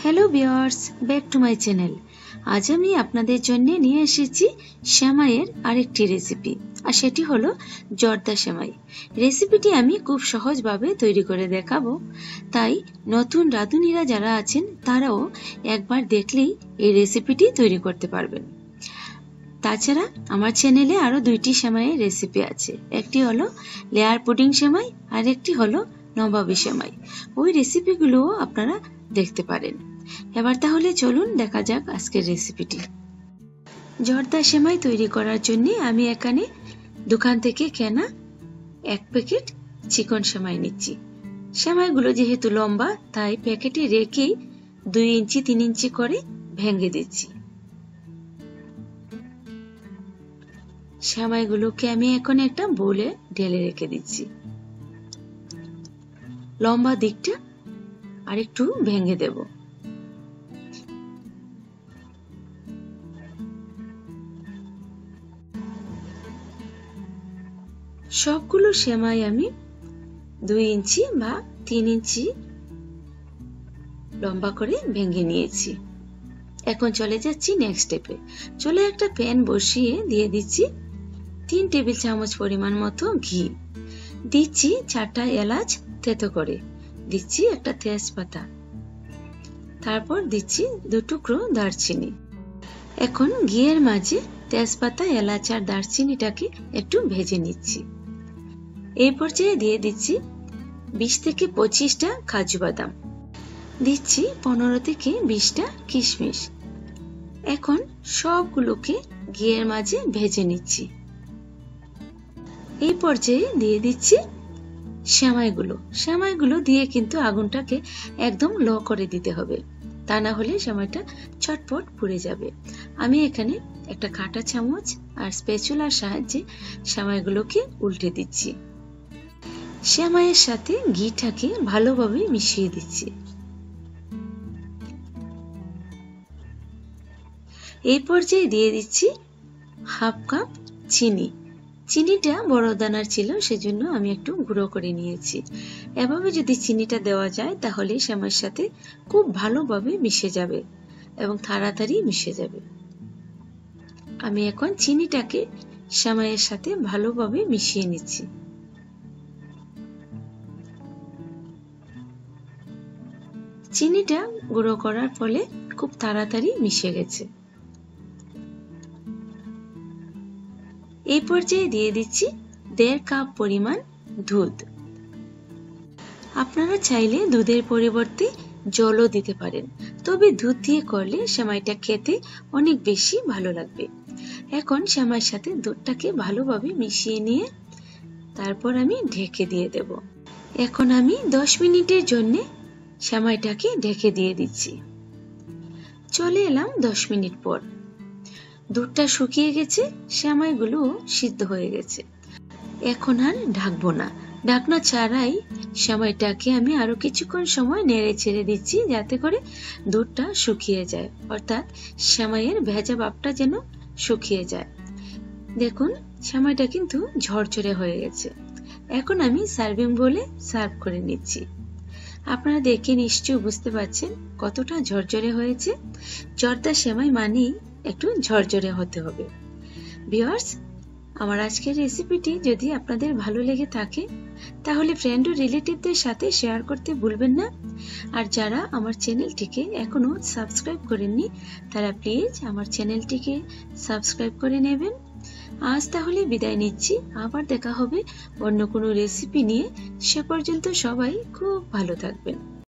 Hello viewers, back to my channel. আজ আমি আপনাদের জন্য নিয়ে এসেছি সেমাইয়ের আরেকটি রেসিপি, আর সেটি হলো জর্দা সেমাই। রেসিপিটি আমি খুব সহজভাবে তৈরি করে দেখাবো, তাই নতুন রাঁধুনিরা যারা আছেন তারাও একবার দেখলেই এই রেসিপিটি তৈরি করতে পারবেন। তাছাড়া আমার চ্যানেলে আরো দুইটি সেমাইয়ের রেসিপি আছে, একটি হলো লেয়ার পুডিং সেমাই আর একটি হলো নবাবী সেমাই। ওই রেসিপিগুলোও আপনারা দেখতে পারেন। এবার তাহলে চলুন দেখা যাক আজকের রেসিপিটি। জর্দা সেমাই তৈরি করার জন্য আমি এখানে দোকান থেকে কেনা 1 প্যাকেট চিকন সেমাই নিচ্ছি। সেমাইগুলো যেহেতু লম্বা, তাই প্যাকেটে রেখেই 2 ইঞ্চি 3 ইঞ্চি করে ভেঙে দিচ্ছি। সেমাইগুলোকে আমি এখন একটা বোলে ঢেলে রেখে দিচ্ছি। লম্বা দিকটা আরেকটু ভেঙে দেব। সবগুলো সেমাই আমি 2 ইঞ্চি বা 3 ইঞ্চি লম্বা করে ভেঙে নিয়েছি। এখন চলে যাচ্ছি নেক্সট স্টেপে। চলে একটা প্যান বসিয়ে দিয়ে দিচ্ছি 3 টেবিল চামচ পরিমাণ মতো ঘি, দিচ্ছি 4টা এলাচ থেতো করে, দিচ্ছি একটা তেজপাতা, তারপর দিচ্ছি 2 টুকরো দারচিনি। এখন ঘিয়ের মাঝে তেজপাতা, এলাচ আর দারচিনিটাকে একটু ভেজে নিচ্ছি। এই পর্যায়ে দিয়ে দিচ্ছি 20 থেকে 25টা কাজু বাদাম, দিচ্ছি 15 থেকে 20টা কিশমিশ। এখন সবগুলোকে ঘিয়ের মাঝে ভেজে নিচ্ছি। এই পর্যায়ে দিয়ে দিচ্ছি সেমাইগুলো দিয়ে কিন্তু আগুনটাকে একদম লো করে দিতে হবে, তা না হলে সেমাইটা চটপট পুড়ে যাবে। আমি এখানে একটা কাঁটা চামচ আর স্প্যাচুলার সাহায্যে সেমাইগুলোকে উল্টে দিচ্ছি। সেমাইয়ের সাথে ঘিটাকে ভালোভাবে মিশিয়ে দিচ্ছি। এই পর্যায়ে দিয়ে দিচ্ছি 1/2 কাপ চিনি। চিনিটা বড় দানার ছিল, সেজন্য আমি একটু গুঁড়ো করে নিয়েছি। এভাবে যদি চিনিটা দেওয়া যায় তাহলে সেমাইয়ের সাথে খুব ভালোভাবে মিশে যাবে এবং তাড়াতাড়ি মিশে যাবে। আমি এখন চিনিটাকে সেমাইয়ের সাথে ভালোভাবে মিশিয়ে নিচ্ছি। চিনিটা গুঁড়ো করার ফলে খুব তাড়াতাড়ি মিশে গেছে। এই পর্যায়ে দিয়ে দিচ্ছি 1.5 কাপ পরিমাণ দুধ। আপনারা চাইলে দুধের পরিবর্তে জলও দিতে পারেন, তবে দুধ দিয়ে করলে সেমাইটা খেতে অনেক বেশি ভালো লাগবে। এখন সেমাইয়ের সাথে দুধটাকে ভালোভাবে মিশিয়ে নিয়ে তারপর আমি ঢেকে দিয়ে দেব। এখন আমি 10 মিনিটের জন্য সেমাইটাকে ঢেকে দিয়ে দিচ্ছি। চলে এলাম 10 মিনিট পর। দুধটা শুকিয়ে গেছে, সেমাইগুলো সিদ্ধ হয়ে গেছে। এখন আর ঢাকবো না, ঢাকনা ছাড়াই সেমাইটাকে আমি আরো কিছুক্ষণ সময় নেড়ে ছেড়ে দিচ্ছি, যাতে করে দুধটা শুকিয়ে যায়, অর্থাৎ সেমাইয়ের ভেজা ভাবটা যেন শুকিয়ে যায়। দেখুন সেমাইটা কিন্তু ঝরঝরে হয়ে গেছে। এখন আমি সার্ভিং বোলে সার্ভ করে নিচ্ছি। আপনারা দেখে নিশ্চয়ই বুঝতে পারছেন কতটা ঝরঝরে হয়েছে। জর্দা সেমাই মানেই একটু ঝরঝরে হতে হবে। ভিউয়ার্স, আমার আজকের রেসিপিটি যদি আপনাদের ভালো লেগে থাকে তাহলে ফ্রেন্ড ও রিলেটিভদের সাথে শেয়ার করতে ভুলবেন না। আর যারা আমার চ্যানেলটিকে এখনো সাবস্ক্রাইব করেননি তারা প্লিজ আমার চ্যানেলটিকে সাবস্ক্রাইব করে নেবেন। আজ তাহলে বিদায় নিচ্ছি, আবার দেখা হবে অন্য কোনো রেসিপি নিয়ে। সে পর্যন্ত সবাই খুব ভালো থাকবেন।